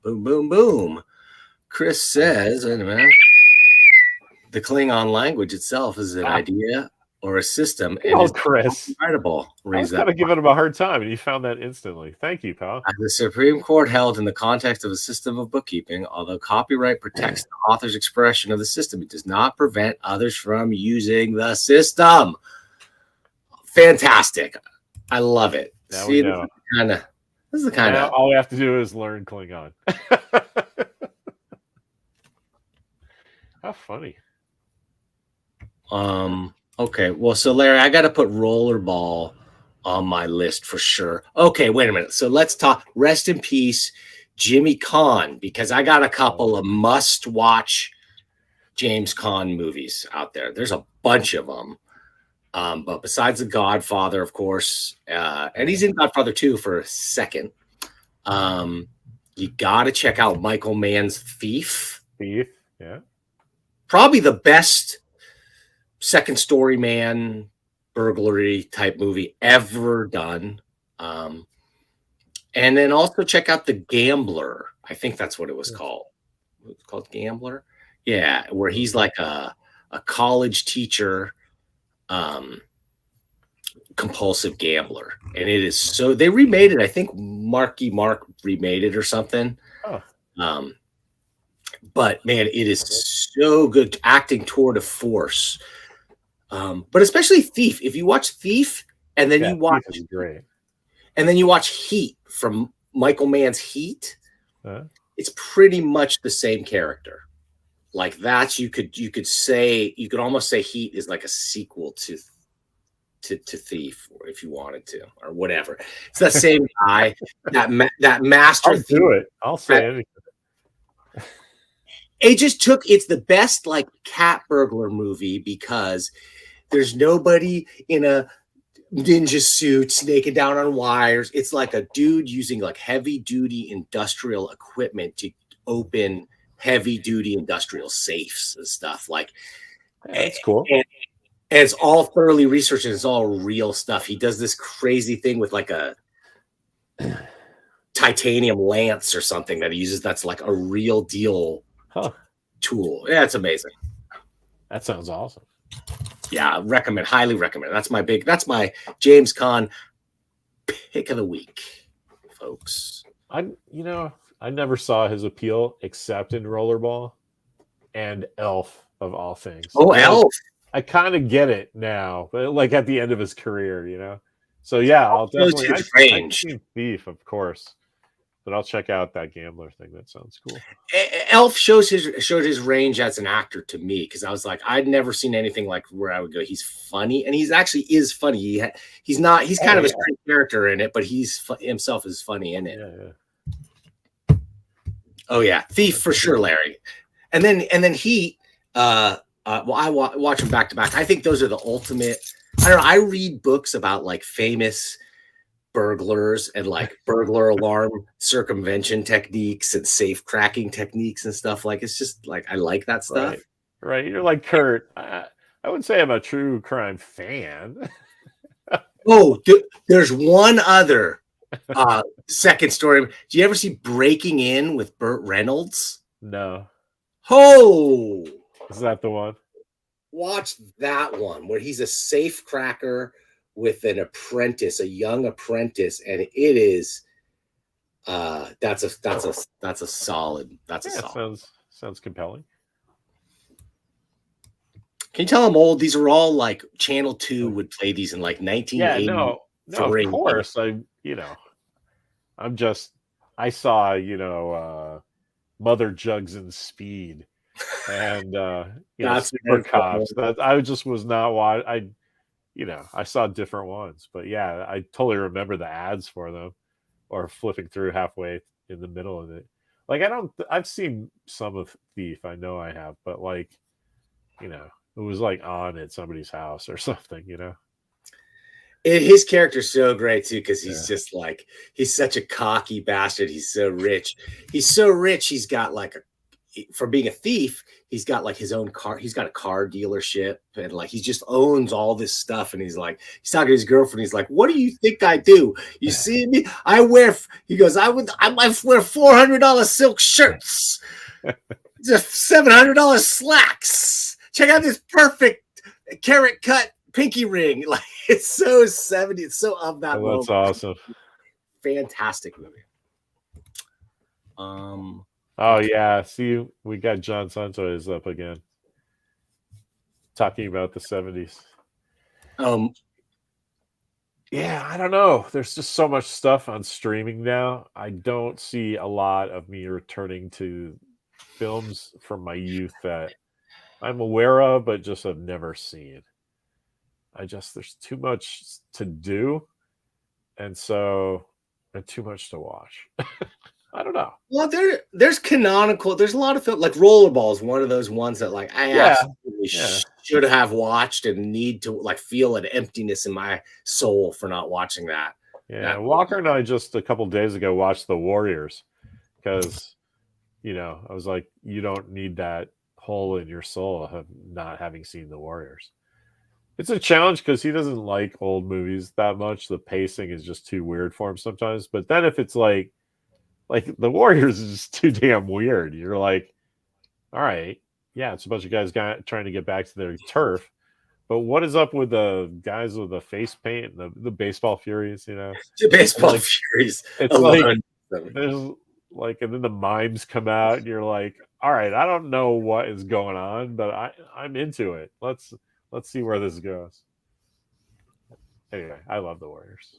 Boom, boom, boom. Chris says, wait a minute. The Klingon language itself is an idea or a system. Oh, Chris. Incredible. I was kind of giving him a hard time, and you found that instantly. Thank you, pal. The Supreme Court held in the context of a system of bookkeeping, although copyright protects the author's expression of the system, it does not prevent others from using the system. Fantastic. I love it. Now we know. This is the kind of. All we have to do is learn Klingon. How funny. Okay, well, so Larry, I got to put rollerball on my list for sure. Okay, wait a minute. So let's talk. Rest in peace, Jimmy Caan, because I got a couple of must-watch James Caan movies out there. There's a bunch of them. But besides The Godfather, of course, and he's in Godfather 2 for a second. You got to check out Michael Mann's Thief. Thief, yeah. Probably the best second story man burglary type movie ever done. And then also check out The Gambler. I think that's what it was called. It's called Gambler. Yeah, where he's like a college teacher, compulsive gambler. And it is so they remade it. I think Marky Mark remade it or something. Oh. But man, it is so good, acting tour de force. But especially Thief. If you watch Thief and then you watch great. And then you watch Heat from Michael Mann's Heat, it's pretty much the same character. like that's you could almost say Heat is like a sequel to Thief, or if you wanted to, or whatever. It's the same guy, that master. I'll do it. I'll say anything. It's the best like cat burglar movie because there's nobody in a ninja suit snaking down on wires. It's like a dude using like heavy duty industrial equipment to open heavy duty industrial safes and stuff. Like, that's cool. And it's all thoroughly researched and it's all real stuff. He does this crazy thing with like a titanium lance or something that he uses that's like a real deal tool. Yeah, it's amazing. That sounds awesome. Yeah, highly recommend. That's my James Caan pick of the week, folks. I never saw his appeal except in Rollerball and Elf of all things. Oh, Elf. I kind of get it now, but like at the end of his career, you know. So yeah, I'll definitely I've seen Thief, of course. But I'll check out that gambler thing. That sounds cool. Elf showed his range as an actor to me because I was like, I'd never seen anything like where I would go. He's funny, and he's actually is funny. He's kind of a straight character in it, but himself is funny in it. Yeah. Oh yeah, Thief for sure, Larry. And then Heat. Well, I watch them back to back. I think those are the ultimate. I don't know. I read books about like famous burglars and like burglar alarm circumvention techniques and safe cracking techniques and stuff. Like it's just like I like that stuff. Right. You're like Kurt. I would say I'm a true crime fan. Oh, there's one other second story. Do you ever see Breaking In with Burt Reynolds? No. Oh, is that the one? Watch that one where he's a safe cracker with an apprentice, a young apprentice, and it is that's a solid. Sounds compelling. Can you tell I'm old? These are all like Channel 2 would play these in like 1980. Yeah, no, of course. I saw, Mother Jugs and Speed and Super Cops. That I just was not watching. I saw different ones, but yeah, I totally remember the ads for them or flipping through halfway in the middle of it. Like I've seen some of Thief. I know I have, but like, it was like on at somebody's house or something, His character's so great too, because he's just like, he's such a cocky bastard. He's so rich. He's got like for being a thief, he's got like his own car. He's got a car dealership and like he just owns all this stuff. And he's talking to his girlfriend. He's like, "What do you think I do? You see me? I wear." He goes, "I might wear $400 silk shirts, just $700 slacks. Check out this perfect carrot cut pinky ring." Like it's so 70s. It's so of that. Oh, that's awesome. Fantastic movie. Oh yeah, see, we got John Santos up again, talking about the 70s. Yeah, I don't know. There's just so much stuff on streaming now. I don't see a lot of me returning to films from my youth that I'm aware of, but just have never seen. There's too much to do, and too much to watch. I don't know. Well, there's canonical. There's a lot of films like Rollerball is one of those ones that like I absolutely should have watched and need to like feel an emptiness in my soul for not watching that. Yeah, Walker and I just a couple days ago watched The Warriors because I was like, you don't need that hole in your soul of not having seen The Warriors. It's a challenge because he doesn't like old movies that much. The pacing is just too weird for him sometimes. But then if it's like The Warriors is just too damn weird. You're like, all right, yeah, it's a bunch of guys trying to get back to their turf. But what is up with the guys with the face paint, the baseball furies, The baseball furies. It's like, there's like, and then the mimes come out and you're like, all right, I don't know what is going on, but I'm into it. Let's see where this goes. Anyway, I love The Warriors.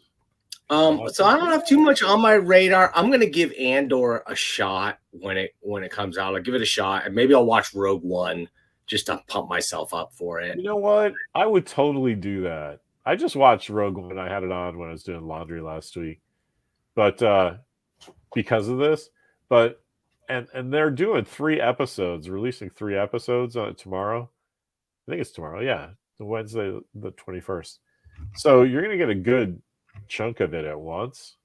So I don't have too much on my radar. I'm gonna give Andor a shot when it comes out. I'll give it a shot, and maybe I'll watch Rogue One just to pump myself up for it. You know what? I would totally do that. I just watched Rogue One. I had it on when I was doing laundry last week, but because of this, but and they're doing 3 episodes, releasing 3 episodes tomorrow. I think it's tomorrow. Yeah, Wednesday the 21st. So you're gonna get a good chunk of it at once.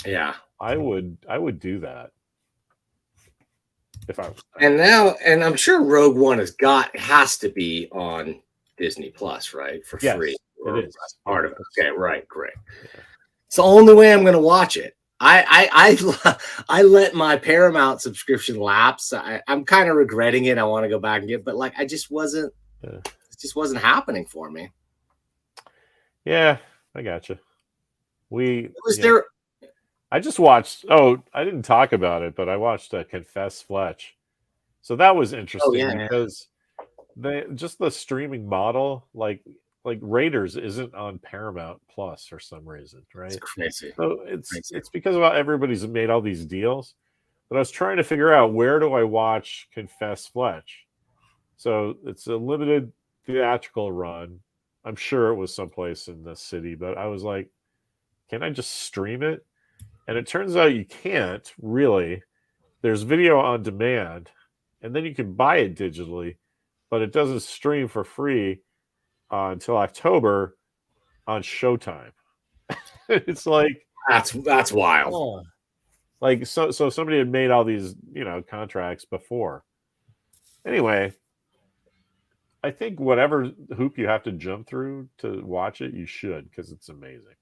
Yeah, I would do that if I was. And I'm sure Rogue One has to be on Disney Plus, right? For free. It is part of it. Okay, right, great. Yeah. It's the only way I'm going to watch it. I let my Paramount subscription lapse. I'm kind of regretting it. I want to go back and get, but like it just wasn't happening for me. Yeah, I gotcha. There. I just watched. Oh, I didn't talk about it, but I watched Confess Fletch. So that was interesting because the streaming model, like Raiders, isn't on Paramount Plus for some reason, right? It's crazy. So it's because everybody's made all these deals. But I was trying to figure out, where do I watch Confess Fletch? So it's a limited theatrical run. I'm sure it was someplace in the city, but I was like, can I just stream it? And it turns out you can't really. There's video on demand, and then you can buy it digitally, but it doesn't stream for free until October on Showtime. It's like that's wild. Oh. Like so somebody had made all these contracts before. Anyway, I think whatever hoop you have to jump through to watch it, you should, because it's amazing.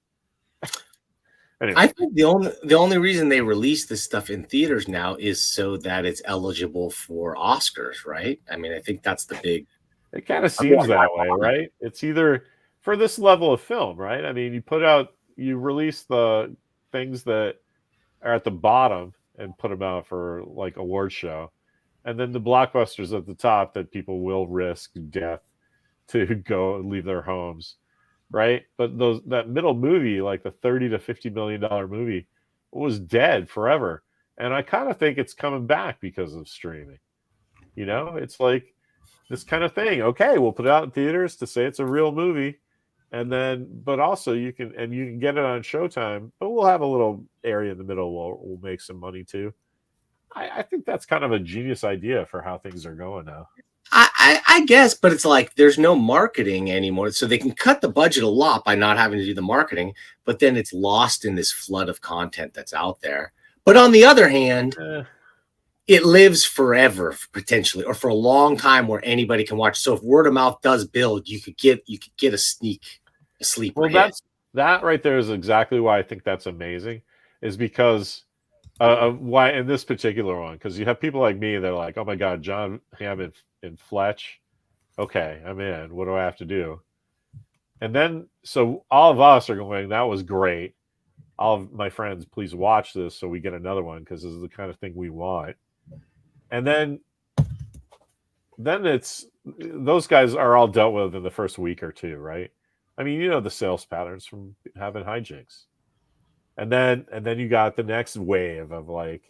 Anyway. I think the only reason they release this stuff in theaters now is so that it's eligible for Oscars, right? I mean, I think that's the big. It kind of seems that way, right? It's either for this level of film, right? I mean, you release the things that are at the bottom and put them out for like award show, and then the blockbusters at the top that people will risk death to go and leave their homes. Right, but that middle movie, like the $30 to $50 million movie, was dead forever, and I kind of think it's coming back because of streaming. It's like this kind of thing. Okay, we'll put it out in theaters to say it's a real movie, but also you can get it on Showtime, but we'll have a little area in the middle where we'll make some money too. I think that's kind of a genius idea for how things are going now. I guess, but it's like there's no marketing anymore, so they can cut the budget a lot by not having to do the marketing, but then it's lost in this flood of content that's out there. But on the other hand, it lives forever potentially, or for a long time, where anybody can watch. So if word of mouth does build, you could get a sleeper. Well, that right there is exactly why I think that's amazing, is because why in this particular one, because you have people like me that are like, oh my God, John Hammond in Fletch. Okay, I'm in. What do I have to do? And then, so all of us are going, that was great. All of my friends, please watch this so we get another one, because this is the kind of thing we want. And then it's, those guys are all dealt with in the first week or two, right? I mean, the sales patterns from having hijinks. And then you got the next wave of like,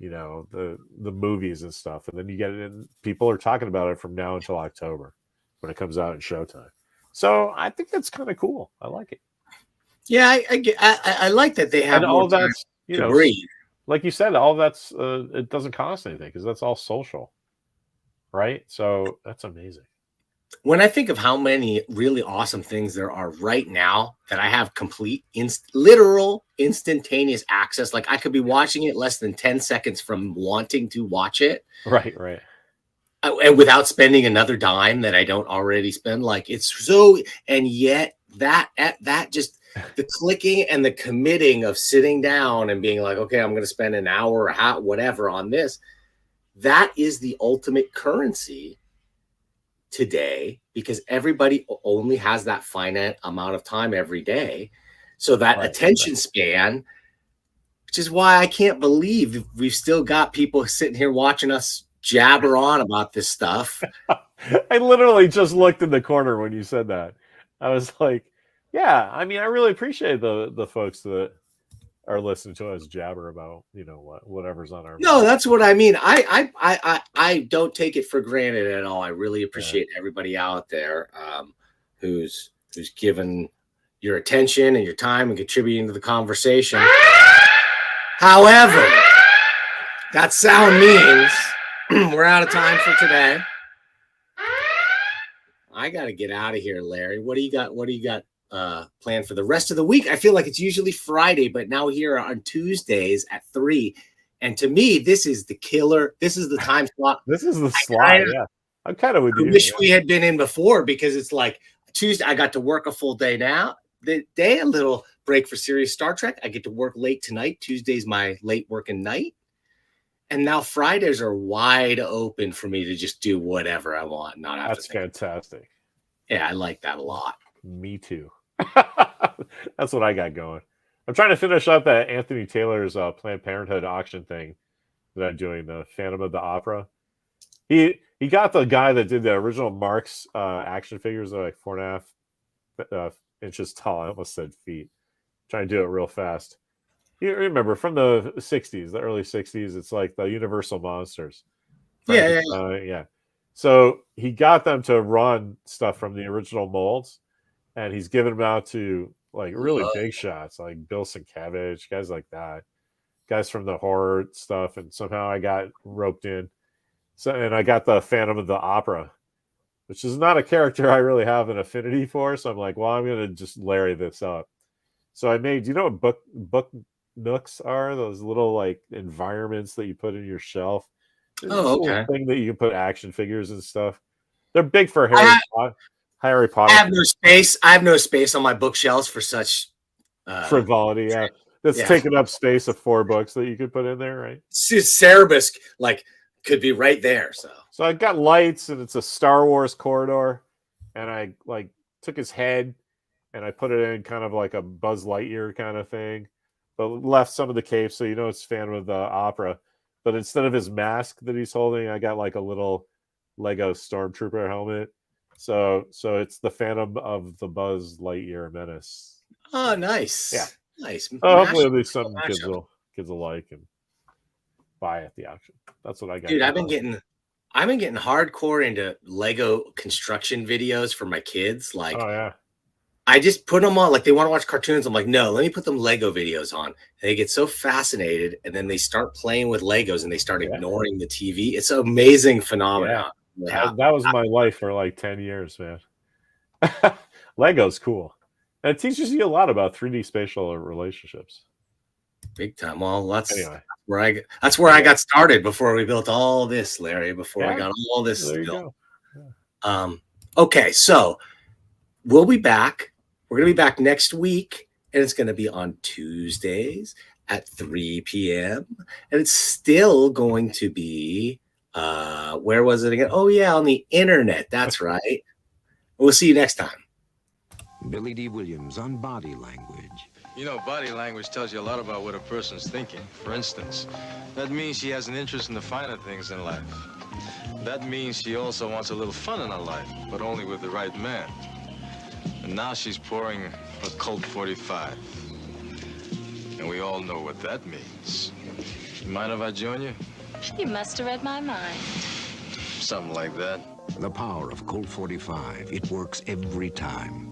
the movies and stuff, and then you get it in. People are talking about it from now until October when it comes out in Showtime. So I think that's kind of cool. I like it. Yeah, I like that they have and all that's breathe. Like you said, all that's it doesn't cost anything because that's all social, right? So that's amazing. When I think of how many really awesome things there are right now that I have complete, literal, instantaneous access, like I could be watching it less than 10 seconds from wanting to watch it. Right. And without spending another dime that I don't already spend. Like it's so, and yet that just the clicking and the committing of sitting down and being like, okay, I'm going to spend an hour or whatever on this. That is the ultimate currency today, because everybody only has that finite amount of time every day. So that attention span, which is why I can't believe we've still got people sitting here watching us jabber on about this stuff. I literally just looked in the corner when you said that. I was like, Yeah, I mean, I really appreciate the folks that are listening to us jabber about, whatever's on our No, mind. that's what I mean. I don't take it for granted at all. I really appreciate everybody out there who's given your attention and your time and contributing to the conversation. However, that sound means we're out of time for today. I got to get out of here, Larry. What do you got? What do you got planned for the rest of the week? I feel like it's usually Friday, but now here on Tuesdays at 3. And to me, this is the killer. This is the time slot. This is the slot. Yeah, I'm kind of with you. I wish we had been in before, because it's like Tuesday. I got to work a full day now. The day, a little break for serious Star Trek. I get to work late tonight. Tuesday's my late working night. And now Fridays are wide open for me to just do whatever I want. Not have That's fantastic. Yeah, I like that a lot. Me too. That's what I got going. I'm trying to finish up that Anthony Taylor's Planned Parenthood auction thing that I'm doing, the Phantom of the Opera. He got the guy that did the original Marx action figures. They're like 4.5 inches tall. I almost said feet. Trying to do it real fast. You remember from the 60s, the early 60s, it's like the Universal Monsters. Yeah. So he got them to run stuff from the original molds, and he's given them out to like really big shots, like Bill Sienkiewicz, guys like that, guys from the horror stuff. And somehow I got roped in. And I got the Phantom of the Opera, which is not a character I really have an affinity for. So I'm like, well, I'm going to just Larry this up. So I made, you know what book nooks are? Those little like environments that you put in your shelf. Okay. Thing that you can put action figures and stuff. They're big for Harry Potter. I have no space. I have no space on my bookshelves for such frivolity. Yeah, that's taking up space of 4 books that you could put in there, right? Cerebus like could be right there. So I got lights, and it's a Star Wars corridor, and I like took his head and I put it in kind of like a Buzz Lightyear kind of thing, but left some of the cape so it's Phantom of the Opera. But instead of his mask that he's holding, I got like a little Lego Stormtrooper helmet. So it's the Phantom of the Buzz Lightyear menace. Oh, nice. Yeah. Nice. Hopefully it'll be something kids will like and buy at the auction. That's what I got. Dude, I've been getting hardcore into Lego construction videos for my kids. Like, oh yeah. I just put them on, like they want to watch cartoons. I'm like, no, let me put them Lego videos on. And they get so fascinated, and then they start playing with Legos, and they start ignoring the TV. It's an amazing phenomenon. Yeah. That was my life for like 10 years, man. Lego's cool. And it teaches you a lot about 3D spatial relationships. Big time. Well, that's where I got started before we built all this, Larry, before I got all this built. Yeah. Okay, so we'll be back. We're going to be back next week, and it's going to be on Tuesdays at 3 p.m. And it's still going to be, where was it again? Oh, yeah, on the internet. That's right. We'll see you next time. Billy D. Williams on body language. You know, body language tells you a lot about what a person's thinking. For instance, that means she has an interest in the finer things in life. That means she also wants a little fun in her life, but only with the right man. And now she's pouring a Colt 45. And we all know what that means. You mind if I join you? You must have read my mind. Something like that. The power of Colt 45. It works every time.